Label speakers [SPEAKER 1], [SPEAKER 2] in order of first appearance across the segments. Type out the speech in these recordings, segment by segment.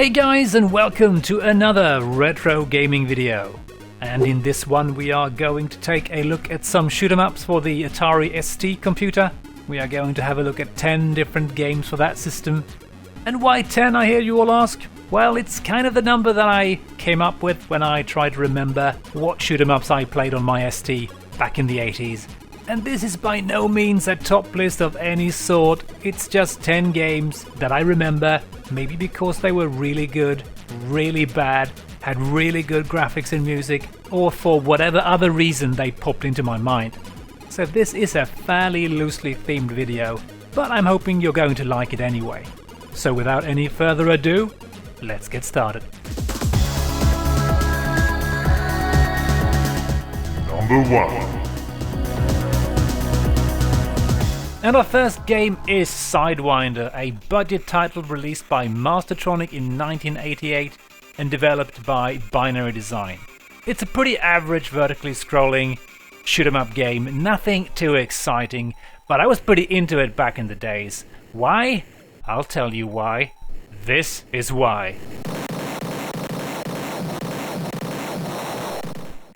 [SPEAKER 1] Hey guys, and welcome to another retro gaming video. And in this one we are going to take a look at some shoot 'em ups for the Atari ST computer. We are going to have a look at 10 different games for that system. And why 10, I hear you all ask? Well, it's kind of the number that I came up with when I tried to remember what shoot 'em ups I played on my ST back in the 80s. And this is by no means a top list of any sort, it's just 10 games that I remember, maybe because they were really good, really bad, had really good graphics and music, or for whatever other reason they popped into my mind. So this is a fairly loosely themed video, but I'm hoping you're going to like it anyway. So without any further ado, let's get started.
[SPEAKER 2] Number 1.
[SPEAKER 1] And our first game is Sidewinder, a budget title released by Mastertronic in 1988 and developed by Binary Design. It's a pretty average vertically scrolling shoot 'em up game, nothing too exciting, but I was pretty into it back in the days. Why? I'll tell you why. This is why.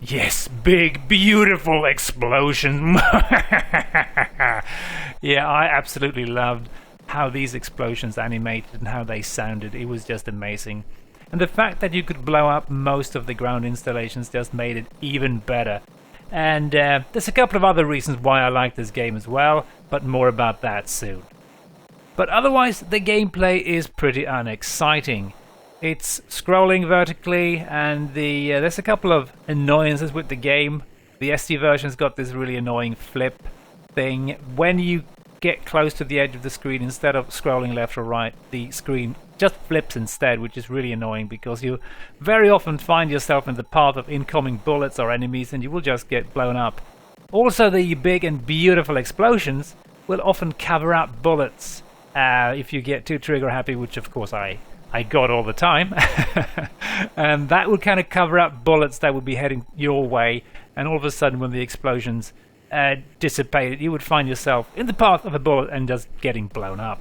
[SPEAKER 1] Yes, big, beautiful explosion. Yeah, I absolutely loved how these explosions animated and how they sounded. It was just amazing. And the fact that you could blow up most of the ground installations just made it even better. And there's a couple of other reasons why I like this game as well, but more about that soon. But otherwise, the gameplay is pretty unexciting. It's scrolling vertically, and there's a couple of annoyances with the game. The ST version's got this really annoying flip thing. When you get close to the edge of the screen, instead of scrolling left or right, the screen just flips instead, which is really annoying because you very often find yourself in the path of incoming bullets or enemies and you will just get blown up. Also, the big and beautiful explosions will often cover up bullets if you get too trigger happy, which of course I got all the time. And that would kind of cover up bullets that would be heading your way, and all of a sudden when the explosions dissipated, you would find yourself in the path of a bullet and just getting blown up.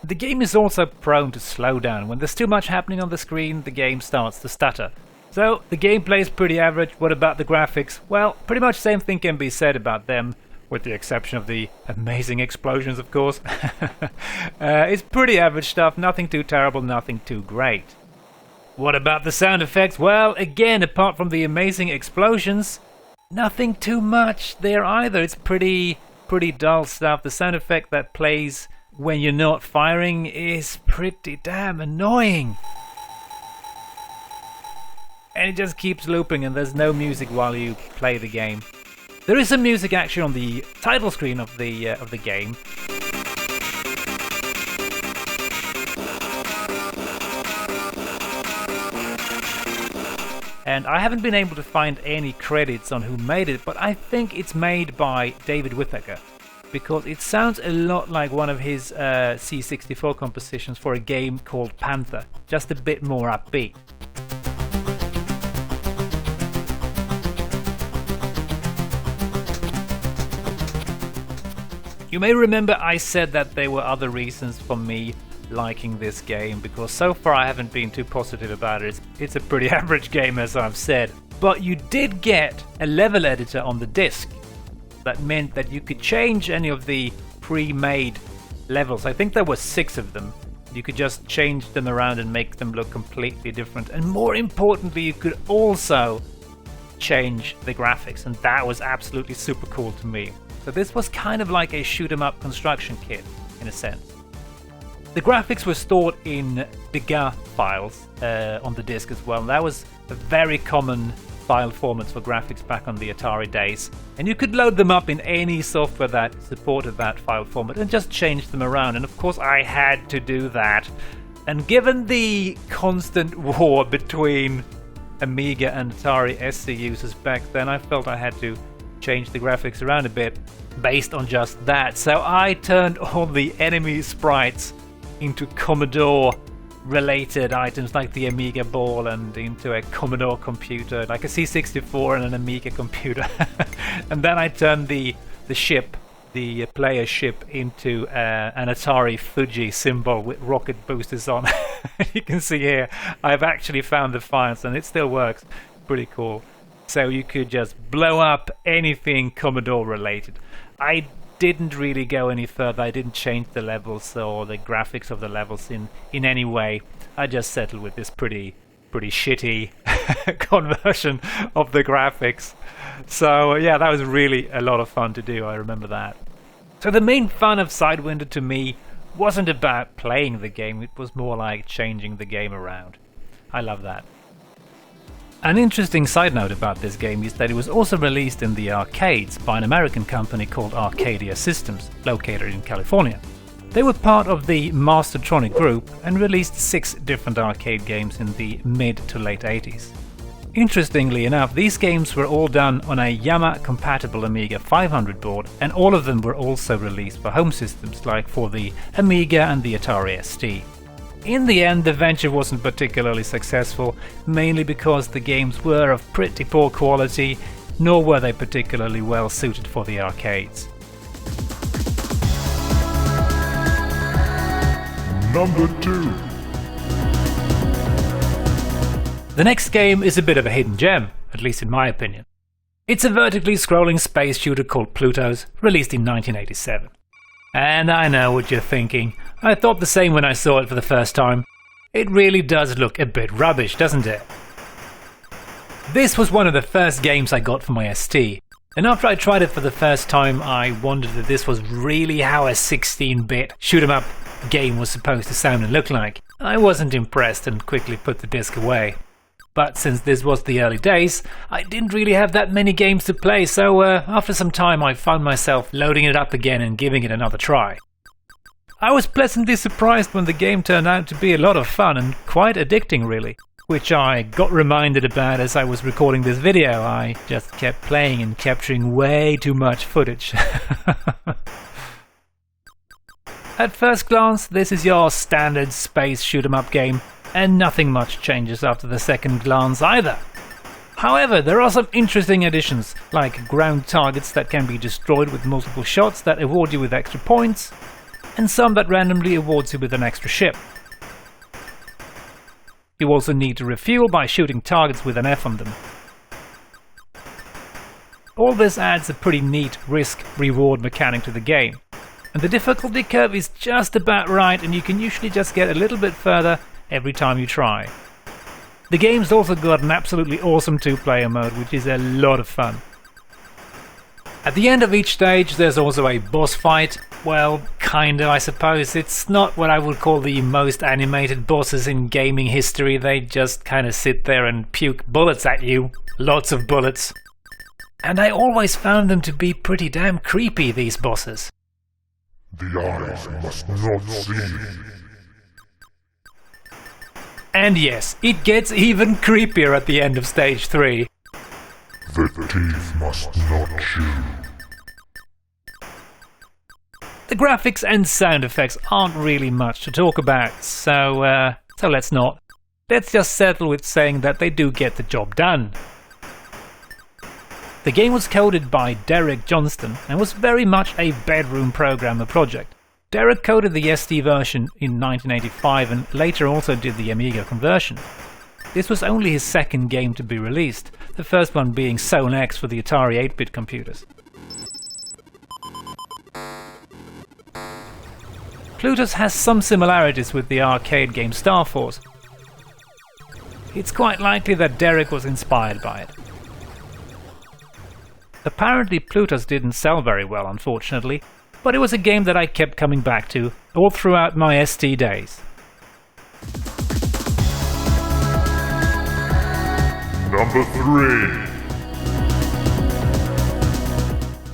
[SPEAKER 1] The game is also prone to slow down. When there's too much happening on the screen, the game starts to stutter. So the gameplay is pretty average. What about the graphics? Well, pretty much the same thing can be said about them, with the exception of the amazing explosions, of course. It's pretty average stuff, nothing too terrible, nothing too great. What about the sound effects? Well, again, apart from the amazing explosions, nothing too much there either. It's pretty dull stuff. The sound effect that plays when you're not firing is pretty damn annoying. And it just keeps looping and there's no music while you play the game. There is some music actually on the title screen of the game. And I haven't been able to find any credits on who made it, but I think it's made by David Whittaker, because it sounds a lot like one of his C64 compositions for a game called Panther, just a bit more upbeat. You may remember I said that there were other reasons for me liking this game, because so far I haven't been too positive about it. It's a pretty average game, as I've said. But you did get a level editor on the disc. That meant that you could change any of the pre-made levels. I think there were 6 of them. You could just change them around and make them look completely different. And more importantly, you could also change the graphics, and that was absolutely super cool to me. So this was kind of like a shoot 'em up construction kit, in a sense. The graphics were stored in bigger files on the disc as well. That was a very common file format for graphics back on the Atari days. And you could load them up in any software that supported that file format and just change them around. And of course I had to do that. And given the constant war between Amiga and Atari ST users back then, I felt I had to change the graphics around a bit based on just that. So I turned all the enemy sprites into Commodore related items like the Amiga ball and into a Commodore computer, like a C64 and an Amiga computer. And then I turned the ship the player ship into an Atari Fuji symbol with rocket boosters on. You can see here, I've actually found the files and it still works. Pretty cool. So you could just blow up anything Commodore related. I didn't really go any further. I didn't change the levels or the graphics of the levels in any way. I just settled with this pretty shitty conversion of the graphics. So yeah, that was really a lot of fun to do. I remember that. So the main fun of Sidewinder to me wasn't about playing the game. It was more like changing the game around. I love that. An interesting side note about this game is that it was also released in the arcades by an American company called Arcadia Systems, located in California. They were part of the Mastertronic group and released 6 different arcade games in the mid to late 80s. Interestingly enough, these games were all done on a Yama-compatible Amiga 500 board, and all of them were also released for home systems like for the Amiga and the Atari ST. In the end, the venture wasn't particularly successful, mainly because the games were of pretty poor quality, nor were they particularly well suited for the arcades.
[SPEAKER 2] Number 2.
[SPEAKER 1] The next game is a bit of a hidden gem, at least in my opinion. It's a vertically scrolling space shooter called Plutos, released in 1987. And I know what you're thinking. I thought the same when I saw it for the first time. It really does look a bit rubbish, doesn't it? This was one of the first games I got for my ST, and after I tried it for the first time I wondered if this was really how a 16-bit shoot-'em-up game was supposed to sound and look like. I wasn't impressed and quickly put the disc away. But since this was the early days, I didn't really have that many games to play, so after some time I found myself loading it up again and giving it another try. I was pleasantly surprised when the game turned out to be a lot of fun and quite addicting really, which I got reminded about as I was recording this video. I just kept playing and capturing way too much footage. At first glance, this is your standard space shoot-'em-up game, and nothing much changes after the second glance either. However, there are some interesting additions, like ground targets that can be destroyed with multiple shots that award you with extra points, and some that randomly awards you with an extra ship. You also need to refuel by shooting targets with an F on them. All this adds a pretty neat risk-reward mechanic to the game, and the difficulty curve is just about right, and you can usually just get a little bit further every time you try. The game's also got an absolutely awesome 2-player mode, which is a lot of fun. At the end of each stage there's also a boss fight. Well, kinda, I suppose. It's not what I would call the most animated bosses in gaming history. They just kinda sit there and puke bullets at you. Lots of bullets. And I always found them to be pretty damn creepy, these bosses.
[SPEAKER 2] The eyes must not see.
[SPEAKER 1] And yes, it gets even creepier at the end of stage 3.
[SPEAKER 2] The teeth must not chew.
[SPEAKER 1] The graphics and sound effects aren't really much to talk about, so let's not. Let's just settle with saying that they do get the job done. The game was coded by Derek Johnston and was very much a bedroom programmer project. Derek coded the ST version in 1985 and later also did the Amiga conversion. This was only his second game to be released, the first one being Zone X for the Atari 8-bit computers. Plutos has some similarities with the arcade game Star Force. It's quite likely that Derek was inspired by it. Apparently Plutos didn't sell very well, unfortunately, but it was a game that I kept coming back to all throughout my ST days.
[SPEAKER 2] Number 3.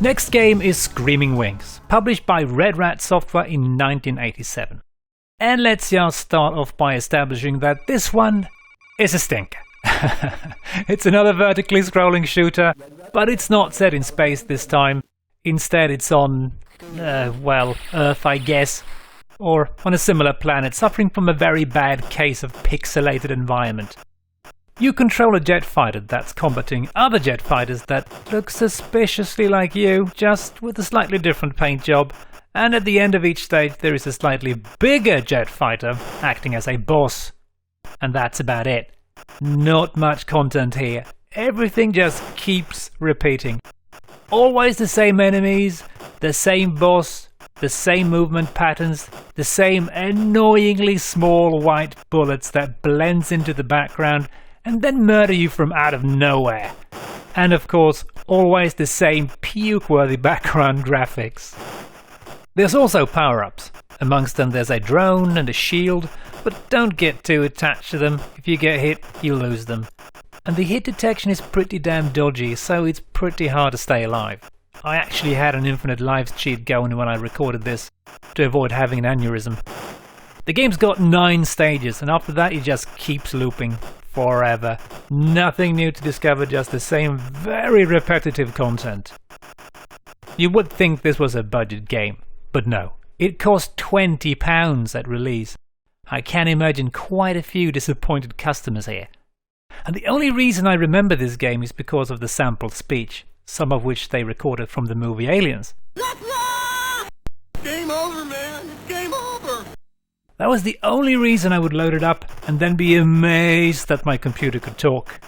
[SPEAKER 1] Next game is Screaming Wings, published by Red Rat Software in 1987. And let's just start off by establishing that this one is a stinker. It's another vertically scrolling shooter, but it's not set in space this time. Instead it's on, Earth, I guess, or on a similar planet, suffering from a very bad case of pixelated environment. You control a jet fighter that's combating other jet fighters that look suspiciously like you, just with a slightly different paint job, and at the end of each stage there is a slightly bigger jet fighter acting as a boss. And that's about it. Not much content here. Everything just keeps repeating. Always the same enemies, the same boss, the same movement patterns, the same annoyingly small white bullets that blends into the background and then murder you from out of nowhere. And of course, always the same puke-worthy background graphics. There's also power-ups. Amongst them there's a drone and a shield, but don't get too attached to them. If you get hit, you lose them. And the hit detection is pretty damn dodgy, so it's pretty hard to stay alive. I actually had an infinite lives cheat going when I recorded this, to avoid having an aneurysm. The game's got 9 stages, and after that it just keeps looping forever. Nothing new to discover, just the same very repetitive content. You would think this was a budget game, but no. It cost £20 at release. I can imagine quite a few disappointed customers here. And the only reason I remember this game is because of the sampled speech, some of which they recorded from the movie Aliens.
[SPEAKER 3] Game over, man! It's game over!
[SPEAKER 1] That was the only reason I would load it up and then be amazed that my computer could talk.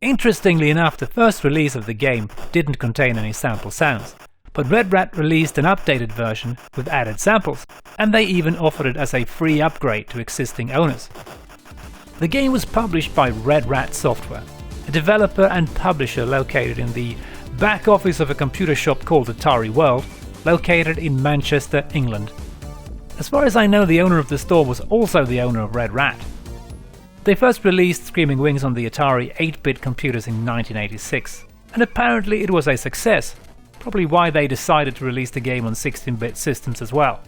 [SPEAKER 1] Interestingly enough, the first release of the game didn't contain any sample sounds, but Red Rat released an updated version with added samples, and they even offered it as a free upgrade to existing owners. The game was published by Red Rat Software, a developer and publisher located in the back office of a computer shop called Atari World, located in Manchester, England. As far as I know, the owner of the store was also the owner of Red Rat. They first released Screaming Wings on the Atari 8-bit computers in 1986, and apparently it was a success, probably why they decided to release the game on 16-bit systems as well.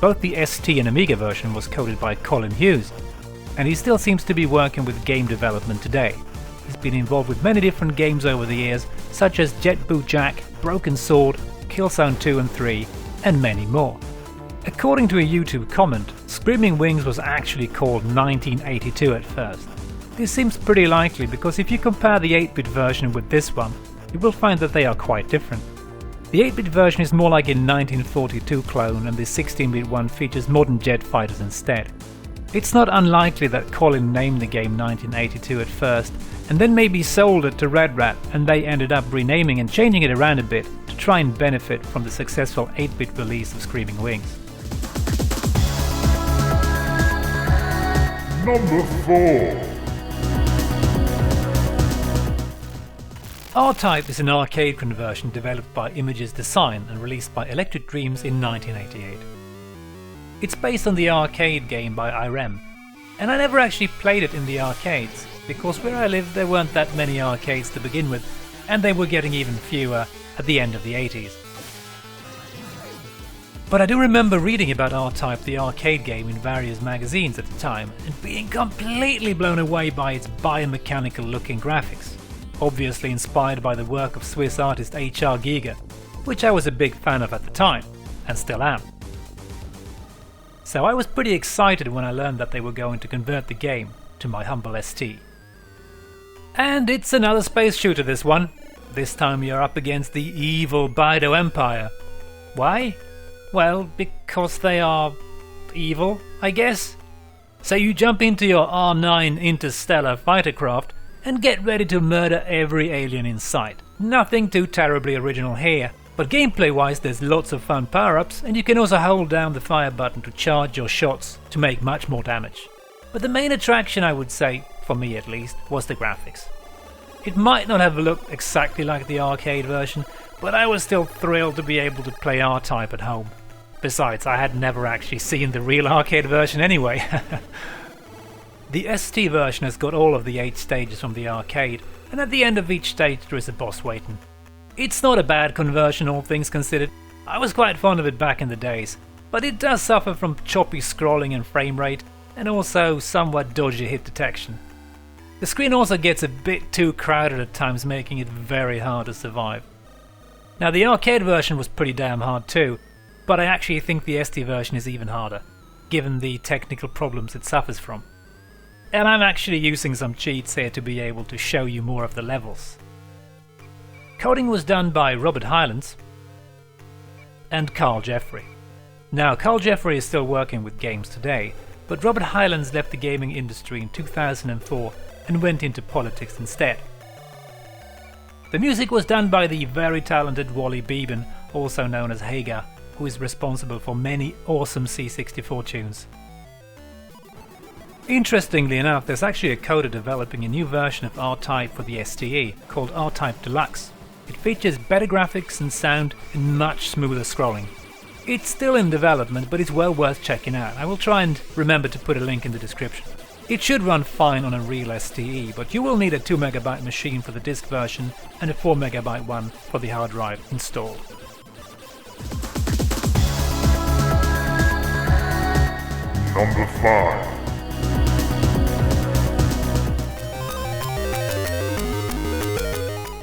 [SPEAKER 1] Both the ST and Amiga version was coded by Colin Hughes, and he still seems to be working with game development today. He's been involved with many different games over the years, such as Jet Boot Jack, Broken Sword, Killzone 2 and 3, and many more. According to a YouTube comment, Screaming Wings was actually called 1982 at first. This seems pretty likely because if you compare the 8-bit version with this one, you will find that they are quite different. The 8-bit version is more like a 1942 clone, and the 16-bit one features modern jet fighters instead. It's not unlikely that Colin named the game 1982 at first, and then maybe sold it to Red Rat, and they ended up renaming and changing it around a bit to try and benefit from the successful 8-bit release of Screaming Wings.
[SPEAKER 2] Number 4.
[SPEAKER 1] R-Type is an arcade conversion developed by Images Design and released by Electric Dreams in 1988. It's based on the arcade game by IREM, and I never actually played it in the arcades, because where I lived there weren't that many arcades to begin with, and they were getting even fewer at the end of the 80s. But I do remember reading about R-Type, the arcade game, in various magazines at the time, and being completely blown away by its biomechanical looking graphics, obviously inspired by the work of Swiss artist H.R. Giger, which I was a big fan of at the time, and still am. So I was pretty excited when I learned that they were going to convert the game to my humble ST. And it's another space shooter, this one. This time you're up against the evil Bido Empire. Why? Well, because they are evil, I guess. So you jump into your R9 interstellar fighter craft and get ready to murder every alien in sight. Nothing too terribly original here, but gameplay-wise there's lots of fun power-ups, and you can also hold down the fire button to charge your shots to make much more damage. But the main attraction, I would say, for me at least, was the graphics. It might not have looked exactly like the arcade version, but I was still thrilled to be able to play R-Type at home. Besides, I had never actually seen the real arcade version anyway. The ST version has got all of the 8 stages from the arcade, and at the end of each stage there is a boss waiting. It's not a bad conversion, all things considered. I was quite fond of it back in the days, but it does suffer from choppy scrolling and frame rate, and also somewhat dodgy hit detection. The screen also gets a bit too crowded at times, making it very hard to survive. Now the arcade version was pretty damn hard too, but I actually think the ST version is even harder, given the technical problems it suffers from. and I'm actually using some cheats here to be able to show you more of the levels. Coding was done by Robert Hylands and Carl Jeffrey. Now, Carl Jeffrey is still working with games today, but Robert Hylands left the gaming industry in 2004 and went into politics instead. The music was done by the very talented Wally Beeben, also known as Hagar, who is responsible for many awesome C64 tunes. Interestingly enough, there's actually a coder developing a new version of R-Type for the STE called R-Type Deluxe. It features better graphics and sound and much smoother scrolling. It's still in development, but it's well worth checking out. I will try and remember to put a link in the description. It should run fine on a real STE, but you will need a 2MB machine for the disk version and a 4MB one for the hard drive installed.
[SPEAKER 2] Number 5.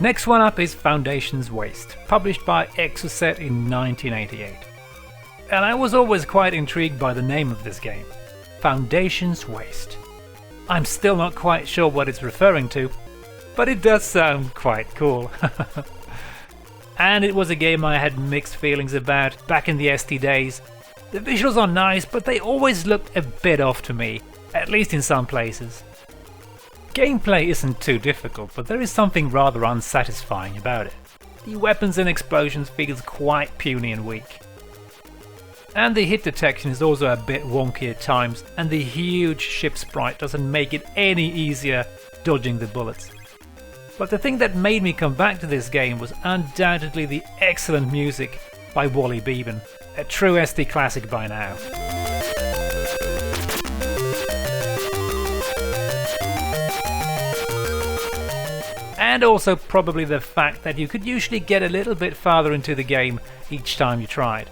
[SPEAKER 1] Next one up is Foundation's Waste, published by Exocet in 1988. And I was always quite intrigued by the name of this game, Foundation's Waste. I'm still not quite sure what it's referring to, but it does sound quite cool. And it was a game I had mixed feelings about back in the ST days. The visuals are nice, but they always looked a bit off to me, at least in some places. Gameplay isn't too difficult, but there is something rather unsatisfying about it. The weapons and explosions feels quite puny and weak. And the hit detection is also a bit wonky at times, and the huge ship sprite doesn't make it any easier dodging the bullets. But the thing that made me come back to this game was undoubtedly the excellent music by Wally Beeben, a true ST classic by now. And also probably the fact that you could usually get a little bit farther into the game each time you tried.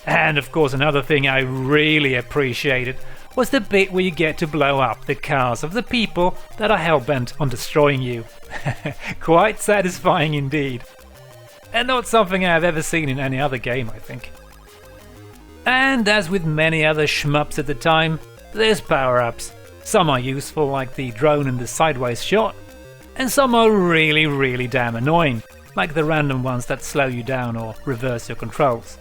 [SPEAKER 1] And of course another thing I really appreciated was the bit where you get to blow up the cars of the people that are hell-bent on destroying you. Quite satisfying indeed. And not something I've ever seen in any other game, I think. And as with many other shmups at the time, there's power-ups. Some are useful, like the drone and the sideways shot, and some are really damn annoying, like the random ones that slow you down or reverse your controls.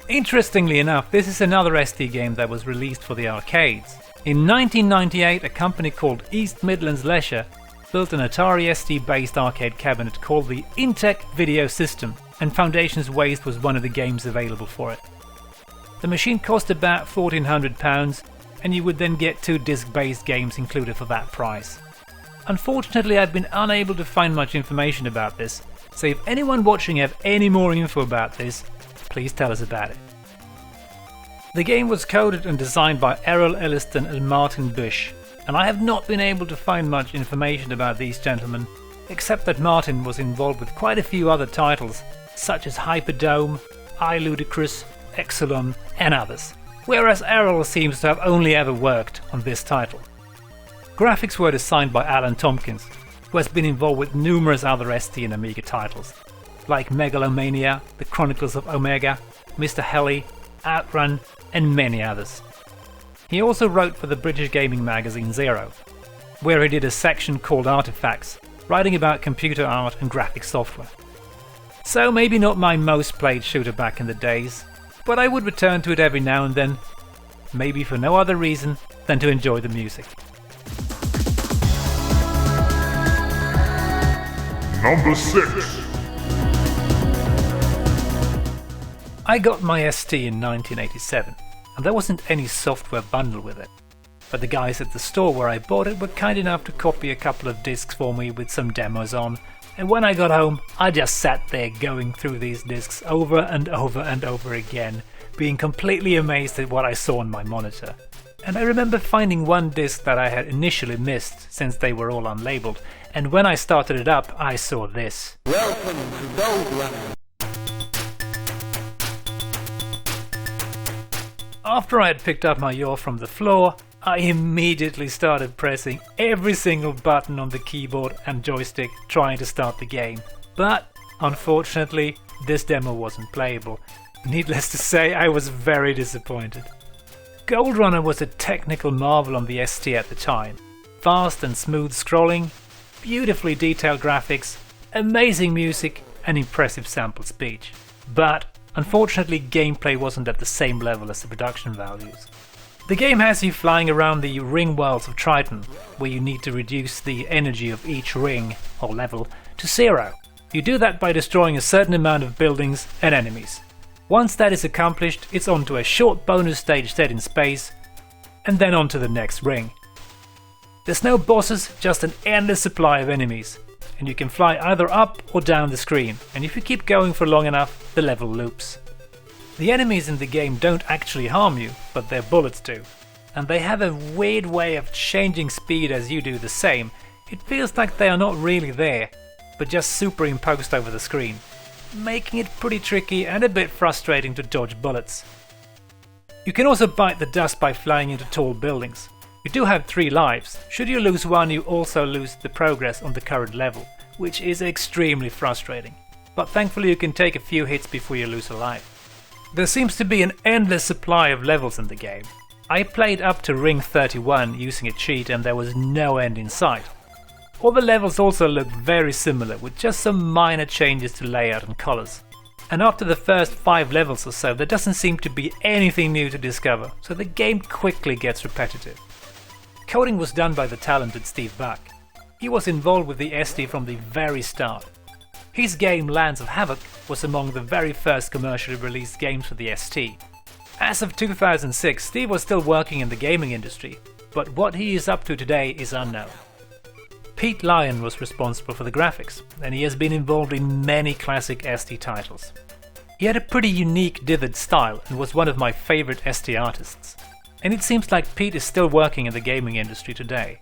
[SPEAKER 1] Interestingly enough, this is another ST game that was released for the arcades. In 1998, a company called East Midlands Leisure built an Atari ST based arcade cabinet called the Intec Video System, and Foundation's Waste was one of the games available for it. The machine cost about £1,400, and you would then get 2 disc-based games included for that price. Unfortunately, I've been unable to find much information about this, so if anyone watching have any more info about this, please tell us about it. The game was coded and designed by Errol Elliston and Martin Bush, and I have not been able to find much information about these gentlemen, except that Martin was involved with quite a few other titles, such as Hyperdome, iLudicrous, Exelon, and others, whereas Errol seems to have only ever worked on this title. Graphics were designed by Alan Tompkins, who has been involved with numerous other ST and Amiga titles, like Megalomania, The Chronicles of Omega, Mr. Heli, Outrun, and many others. He also wrote for the British gaming magazine Zero, where he did a section called Artifacts, writing about computer art and graphic software. So maybe not my most played shooter back in the days, but I would return to it every now and then, maybe for no other reason than to enjoy the music.
[SPEAKER 2] Number 6.
[SPEAKER 1] I got my ST in 1987, and there wasn't any software bundle with it. But the guys at the store where I bought it were kind enough to copy a couple of discs for me with some demos on, and when I got home, I just sat there going through these discs over and over and over again, being completely amazed at what I saw on my monitor. And I remember finding one disc that I had initially missed since they were all unlabeled, and when I started it up, I saw this.
[SPEAKER 3] Welcome to Goldland.
[SPEAKER 1] After I had picked up my yaw from the floor, I immediately started pressing every single button on the keyboard and joystick trying to start the game. But, unfortunately, this demo wasn't playable. Needless to say, I was very disappointed. Gold Runner was a technical marvel on the ST at the time. Fast and smooth scrolling, beautifully detailed graphics, amazing music and impressive sample speech. But unfortunately gameplay wasn't at the same level as the production values. The game has you flying around the ring worlds of Triton, where you need to reduce the energy of each ring or level to 0. You do that by destroying a certain amount of buildings and enemies. Once that is accomplished, it's on to a short bonus stage set in space, and then on to the next ring. There's no bosses, just an endless supply of enemies, and you can fly either up or down the screen, and if you keep going for long enough, the level loops. The enemies in the game don't actually harm you, but their bullets do, and they have a weird way of changing speed as you do the same. It feels like they are not really there, but just superimposed over the screen, making it pretty tricky and a bit frustrating to dodge bullets. You can also bite the dust by flying into tall buildings. You do have 3 lives. Should you lose one, you also lose the progress on the current level, which is extremely frustrating. But thankfully you can take a few hits before you lose a life. There seems to be an endless supply of levels in the game. I played up to ring 31 using a cheat and there was no end in sight. All the levels also look very similar, with just some minor changes to layout and colors. And after the first 5 levels or so, there doesn't seem to be anything new to discover, so the game quickly gets repetitive. Coding was done by the talented Steve Buck. He was involved with the ST from the very start. His game Lands of Havoc was among the very first commercially released games for the ST. As of 2006, Steve was still working in the gaming industry, but what he is up to today is unknown. Pete Lyon was responsible for the graphics, and he has been involved in many classic ST titles. He had a pretty unique dithered style and was one of my favorite ST artists. And it seems like Pete is still working in the gaming industry today.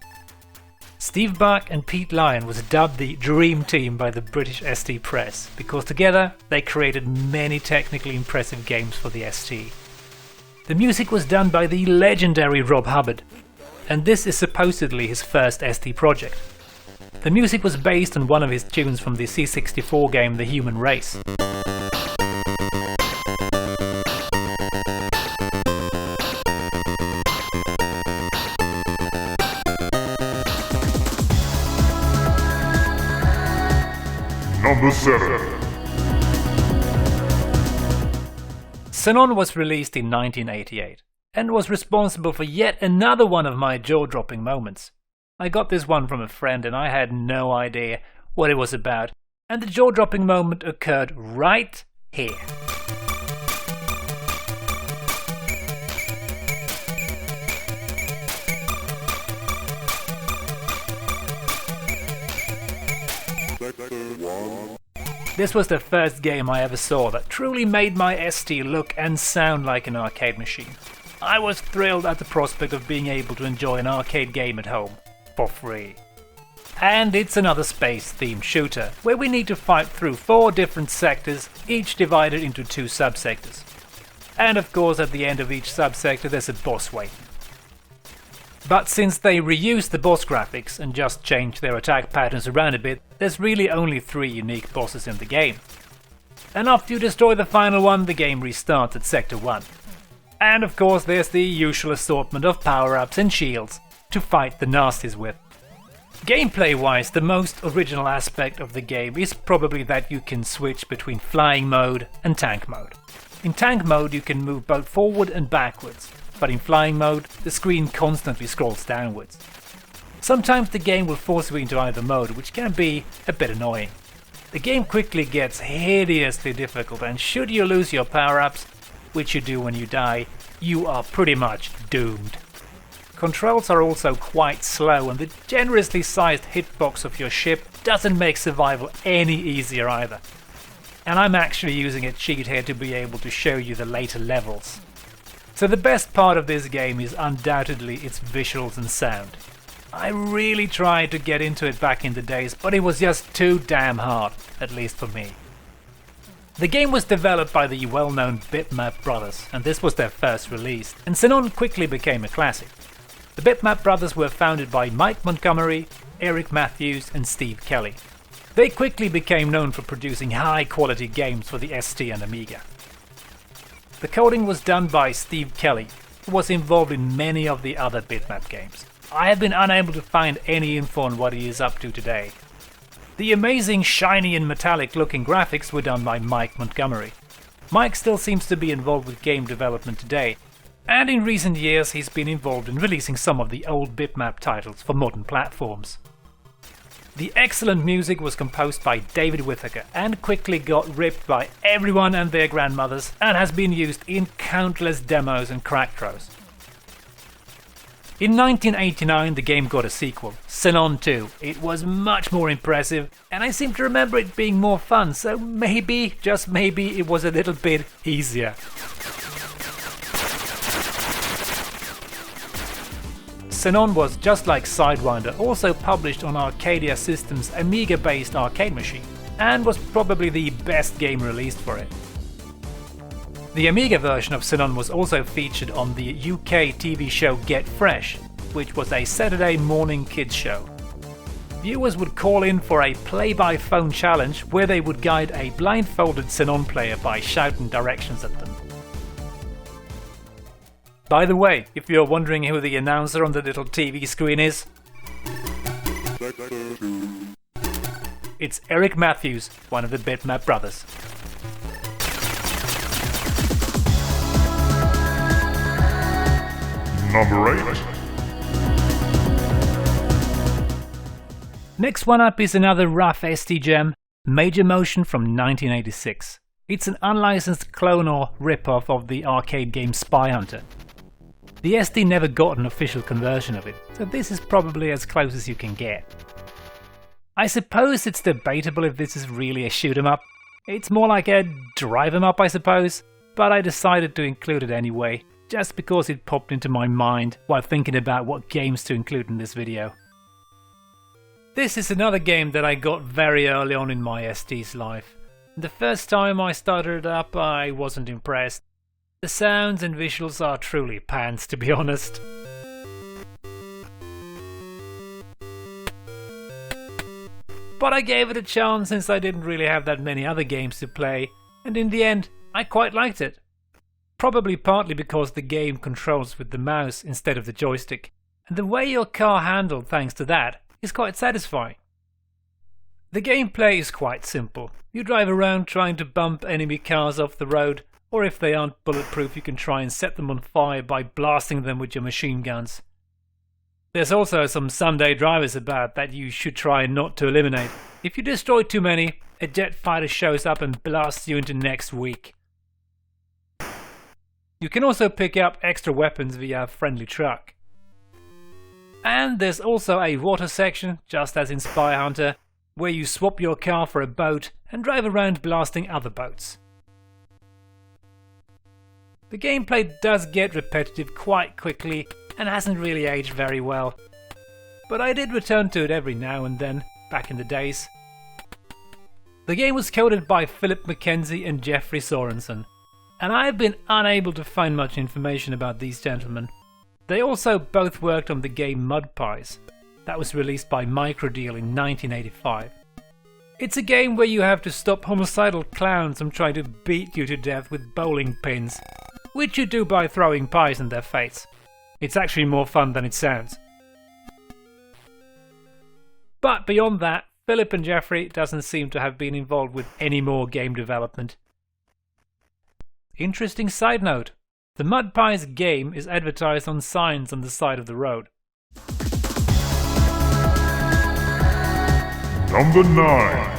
[SPEAKER 1] Steve Buck and Pete Lyon was dubbed the Dream Team by the British ST press, because together they created many technically impressive games for the ST. The music was done by the legendary Rob Hubbard, and this is supposedly his first ST project. The music was based on one of his tunes from the C64 game The Hunan Race.
[SPEAKER 2] Number 7.
[SPEAKER 1] Xenon was released in 1988 and was responsible for yet another one of my jaw-dropping moments. I got this one from a friend and I had no idea what it was about, and the jaw-dropping moment occurred right here. This was the first game I ever saw that truly made my ST look and sound like an arcade machine. I was thrilled at the prospect of being able to enjoy an arcade game at home, for free. And it's another space-themed shooter, where we need to fight through 4 different sectors, each divided into 2 subsectors. And of course at the end of each subsector there's a boss waiting. But since they reused the boss graphics and just changed their attack patterns around a bit, there's really only 3 unique bosses in the game. And after you destroy the final one, the game restarts at Sector 1. And of course there's the usual assortment of power-ups and shields to fight the nasties with. Gameplay-wise, the most original aspect of the game is probably that you can switch between flying mode and tank mode. In tank mode you can move both forward and backwards, but in flying mode, the screen constantly scrolls downwards. Sometimes the game will force you into either mode, which can be a bit annoying. The game quickly gets hideously difficult, and should you lose your power-ups, which you do when you die, you are pretty much doomed. Controls are also quite slow, and the generously sized hitbox of your ship doesn't make survival any easier either. And I'm actually using a cheat here to be able to show you the later levels. So the best part of this game is undoubtedly its visuals and sound. I really tried to get into it back in the days, but it was just too damn hard, at least for me. The game was developed by the well-known Bitmap Brothers, and this was their first release, and Xenon quickly became a classic. The Bitmap Brothers were founded by Mike Montgomery, Eric Matthews and Steve Kelly. They quickly became known for producing high-quality games for the ST and Amiga. The coding was done by Steve Kelly, who was involved in many of the other bitmap games. I have been unable to find any info on what he is up to today. The amazing shiny and metallic looking graphics were done by Mike Montgomery. Mike still seems to be involved with game development today, and in recent years he's been involved in releasing some of the old bitmap titles for modern platforms. The excellent music was composed by David Whittaker and quickly got ripped by everyone and their grandmothers and has been used in countless demos and crack throws. In 1989 the game got a sequel, Xenon 2. It was much more impressive and I seem to remember it being more fun, so maybe, just maybe, it was a little bit easier. Xenon was, just like Sidewinder, also published on Arcadia Systems' Amiga-based arcade machine, and was probably the best game released for it. The Amiga version of Xenon was also featured on the UK TV show Get Fresh, which was a Saturday morning kids show. Viewers would call in for a play-by-phone challenge where they would guide a blindfolded Xenon player by shouting directions at them. By the way, if you're wondering who the announcer on the little TV screen is, it's Eric Matthews, one of the Bitmap brothers.
[SPEAKER 2] Number 8.
[SPEAKER 1] Next one up is another rough ST gem, Major Motion from 1986. It's an unlicensed clone or rip-off of the arcade game Spy Hunter. The ST never got an official conversion of it, so this is probably as close as you can get. I suppose it's debatable if this is really a shoot 'em up. It's more like a drive 'em up, I suppose, but I decided to include it anyway, just because it popped into my mind while thinking about what games to include in this video. This is another game that I got very early on in my ST's life. The first time I started it up, I wasn't impressed. The sounds and visuals are truly pants, to be honest. But I gave it a chance since I didn't really have that many other games to play, and in the end, I quite liked it. Probably partly because the game controls with the mouse instead of the joystick, and the way your car handled thanks to that is quite satisfying. The gameplay is quite simple. You drive around trying to bump enemy cars off the road, or if they aren't bulletproof you can try and set them on fire by blasting them with your machine guns. There's also some Sunday drivers about that you should try not to eliminate. If you destroy too many, a jet fighter shows up and blasts you into next week. You can also pick up extra weapons via a friendly truck. And there's also a water section, just as in Spy Hunter, where you swap your car for a boat and drive around blasting other boats. The gameplay does get repetitive quite quickly and hasn't really aged very well, but I did return to it every now and then, back in the days. The game was coded by Philip McKenzie and Jeffrey Sorensen, and I've been unable to find much information about these gentlemen. They also both worked on the game Mud Pies, that was released by Microdeal in 1985. It's a game where you have to stop homicidal clowns from trying to beat you to death with bowling pins, which you do by throwing pies in their face. It's actually more fun than it sounds. But beyond that, Philip and Jeffrey doesn't seem to have been involved with any more game development. Interesting side note, the Mud Pies game is advertised on signs on the side of the road.
[SPEAKER 2] Number 9.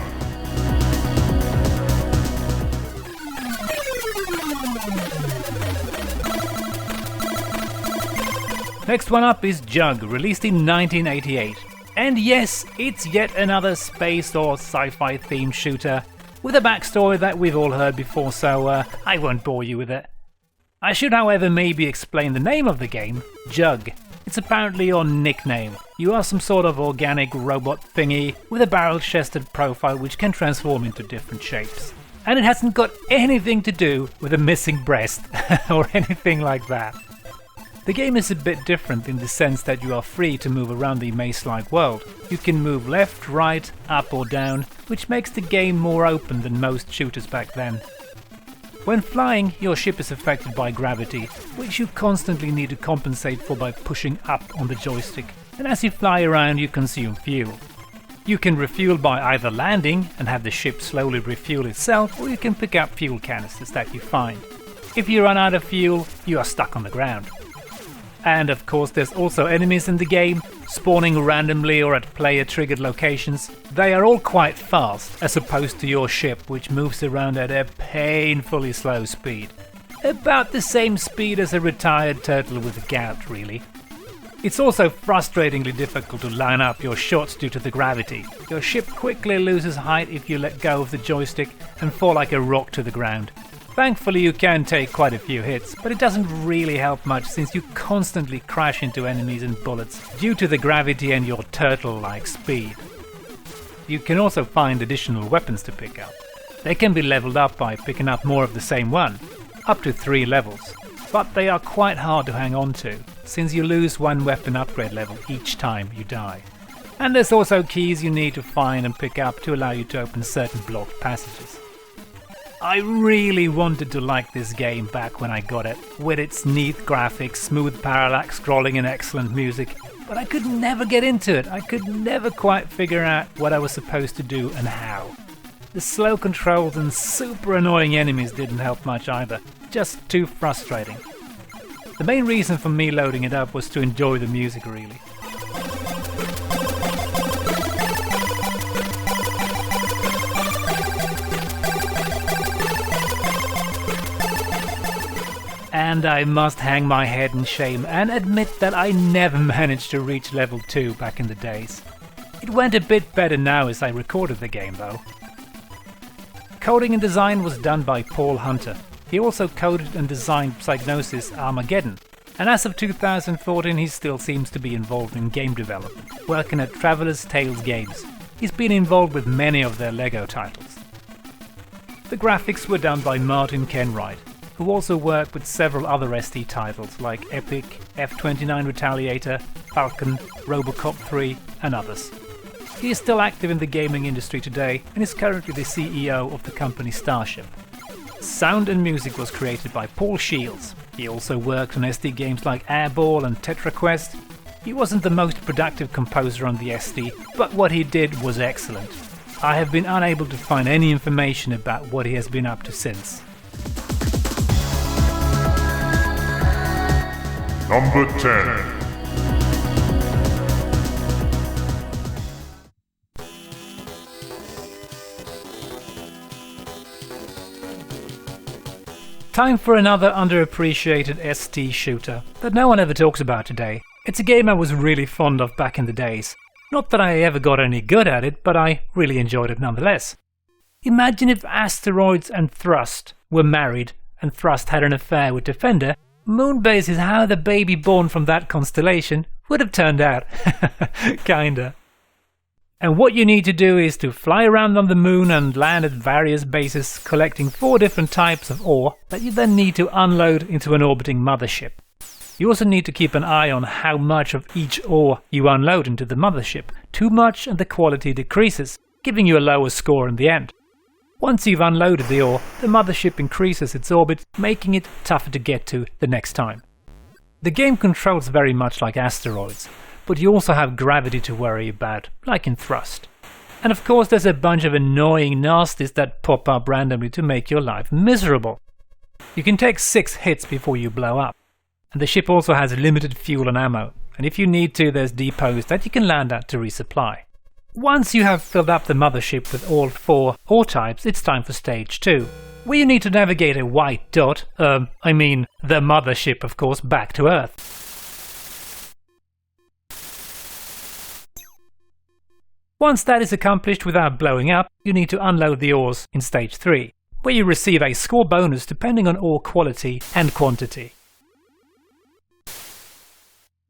[SPEAKER 1] Next one up is Jug, released in 1988. And yes, it's yet another space or sci-fi themed shooter, with a backstory that we've all heard before, so I won't bore you with it. I should however maybe explain the name of the game, Jug. It's apparently your nickname. You are some sort of organic robot thingy with a barrel-chested profile which can transform into different shapes. And it hasn't got anything to do with a missing breast or anything like that. The game is a bit different in the sense that you are free to move around the maze-like world. You can move left, right, up or down, which makes the game more open than most shooters back then. When flying, your ship is affected by gravity, which you constantly need to compensate for by pushing up on the joystick, and as you fly around you consume fuel. You can refuel by either landing and have the ship slowly refuel itself, or you can pick up fuel canisters that you find. If you run out of fuel, you are stuck on the ground. And of course there's also enemies in the game, spawning randomly or at player-triggered locations. They are all quite fast, as opposed to your ship, which moves around at a painfully slow speed. About the same speed as a retired turtle with gout, really. It's also frustratingly difficult to line up your shots due to the gravity. Your ship quickly loses height if you let go of the joystick and fall like a rock to the ground. Thankfully you can take quite a few hits, but it doesn't really help much since you constantly crash into enemies and bullets due to the gravity and your turtle-like speed. You can also find additional weapons to pick up. They can be leveled up by picking up more of the same one, up to 3 levels, but they are quite hard to hang on to, since you lose 1 weapon upgrade level each time you die. And there's also keys you need to find and pick up to allow you to open certain blocked passages. I really wanted to like this game back when I got it, with its neat graphics, smooth parallax scrolling and excellent music, but I could never get into it. I could never quite figure out what I was supposed to do and how. The slow controls and super annoying enemies didn't help much either, just too frustrating. The main reason for me loading it up was to enjoy the music really. And I must hang my head in shame and admit that I never managed to reach level 2 back in the days. It went a bit better now as I recorded the game though. Coding and design was done by Paul Hunter. He also coded and designed Psygnosis Armageddon, and as of 2014 he still seems to be involved in game development, working at Traveller's Tales Games. He's been involved with many of their LEGO titles. The graphics were done by Martin Kenwright, who also worked with several other ST titles like Epic, F-29 Retaliator, Falcon, Robocop 3 and others. He is still active in the gaming industry today and is currently the CEO of the company Starship. Sound and music was created by Paul Shields. He also worked on ST games like Airball and TetraQuest. He wasn't the most productive composer on the ST, but what he did was excellent. I have been unable to find any information about what he has been up to since.
[SPEAKER 2] Number 10.
[SPEAKER 1] Time for another underappreciated ST shooter that no one ever talks about today. It's a game I was really fond of back in the days. Not that I ever got any good at it, but I really enjoyed it nonetheless. Imagine if Asteroids and Thrust were married and Thrust had an affair with Defender. Moonbase is how the baby born from that constellation would have turned out. Kinda. And what you need to do is to fly around on the moon and land at various bases, collecting 4 different types of ore that you then need to unload into an orbiting mothership. You also need to keep an eye on how much of each ore you unload into the mothership. Too much and the quality decreases, giving you a lower score in the end. Once you've unloaded the ore, the mothership increases its orbit, making it tougher to get to the next time. The game controls very much like Asteroids, but you also have gravity to worry about, like in Thrust. And of course there's a bunch of annoying nasties that pop up randomly to make your life miserable. You can take 6 hits before you blow up. And the ship also has limited fuel and ammo, and if you need to there's depots that you can land at to resupply. Once you have filled up the mothership with all 4 ore types, it's time for stage 2, where you need to navigate a white dot, the mothership of course, back to Earth. Once that is accomplished without blowing up, you need to unload the ores in stage 3, where you receive a score bonus depending on ore quality and quantity.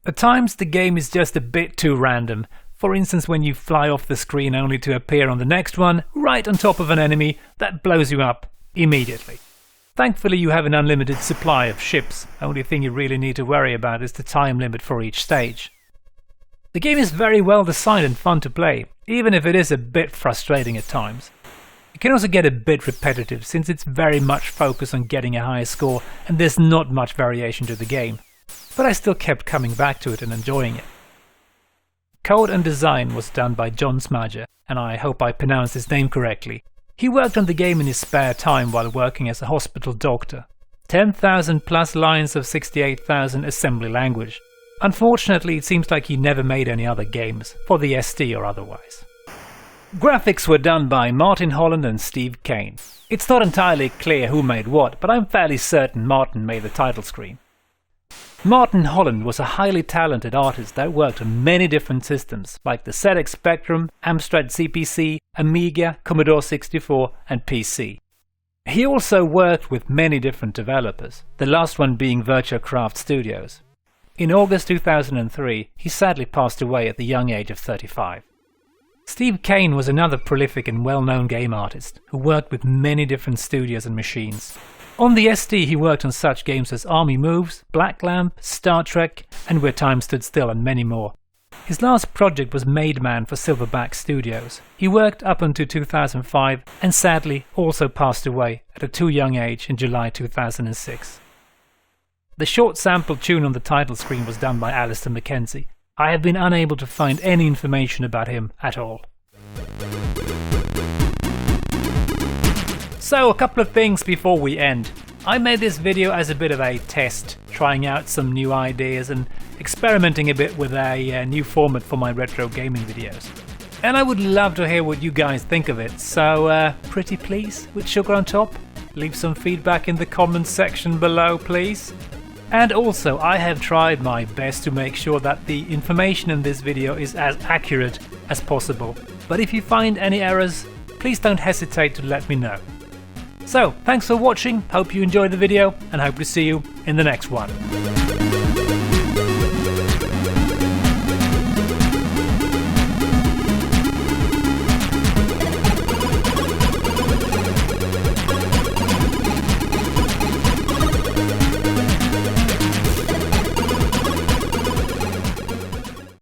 [SPEAKER 1] At times the game is just a bit too random. For instance, when you fly off the screen only to appear on the next one, right on top of an enemy that blows you up immediately. Thankfully you have an unlimited supply of ships. Only thing you really need to worry about is the time limit for each stage. The game is very well designed and fun to play, even if it is a bit frustrating at times. It can also get a bit repetitive since it's very much focused on getting a high score and there's not much variation to the game, but I still kept coming back to it and enjoying it. Code and design was done by John Smadger, and I hope I pronounced his name correctly. He worked on the game in his spare time while working as a hospital doctor. 10,000 plus lines of 68,000 assembly language. Unfortunately, it seems like he never made any other games, for the ST or otherwise. Graphics were done by Martin Holland and Steve Kane. It's not entirely clear who made what, but I'm fairly certain Martin made the title screen. Martin Holland was a highly talented artist that worked on many different systems, like the ZX Spectrum, Amstrad CPC, Amiga, Commodore 64 and PC. He also worked with many different developers, the last one being VirtuaCraft Studios. In August 2003, he sadly passed away at the young age of 35. Steve Kane was another prolific and well-known game artist, who worked with many different studios and machines. On the ST he worked on such games as Army Moves, Black Lamp, Star Trek and Where Time Stood Still and many more. His last project was Made Man for Silverback Studios. He worked up until 2005 and sadly also passed away at a too young age in July 2006. The short sample tune on the title screen was done by Alistair Mackenzie. I have been unable to find any information about him at all. So, a couple of things before we end. I made this video as a bit of a test, trying out some new ideas and experimenting a bit with a new format for my retro gaming videos. And I would love to hear what you guys think of it, so pretty please, with sugar on top, leave some feedback in the comments section below please. And also, I have tried my best to make sure that the information in this video is as accurate as possible, but if you find any errors, please don't hesitate to let me know. So, thanks for watching, hope you enjoyed the video, and hope to see you in the next one.